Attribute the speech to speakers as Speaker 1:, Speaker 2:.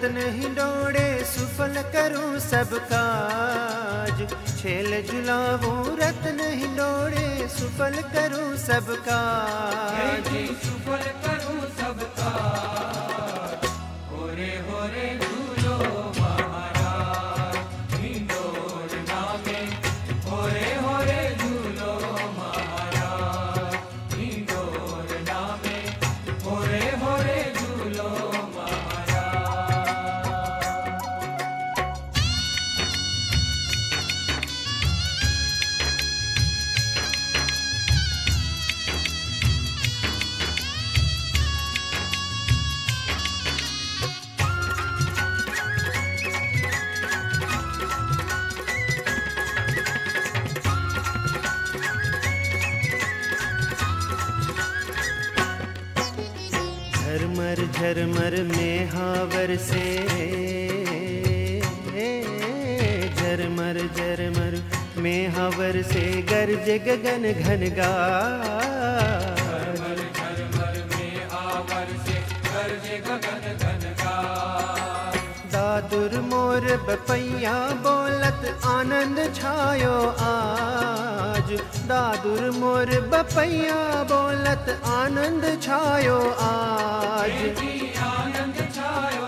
Speaker 1: रत्न हिंडोड़े सुफल करूं सब काज। छेल झुलाऊं रत्न हिंडोड़े सुफल करूं सब काज।
Speaker 2: सुफल करूं सब काज। होरे होरे झूलो महाराज हिंडोल नामे। होरे होरे झूलो महाराज हिंडोल नामे। होरे होरे झूलो
Speaker 1: झरमर झरमर में हावर से, झरमर झरमर में हावर से गरज गगन घनघार।
Speaker 2: झरमर झरमर में आवर से गरजे गगन घनघार।
Speaker 1: दादुर मोर बपैया बोलत आनंद छायो आज। दादुर मोर बपैया बोलत आनंद छायो आज।
Speaker 2: आनंद छायो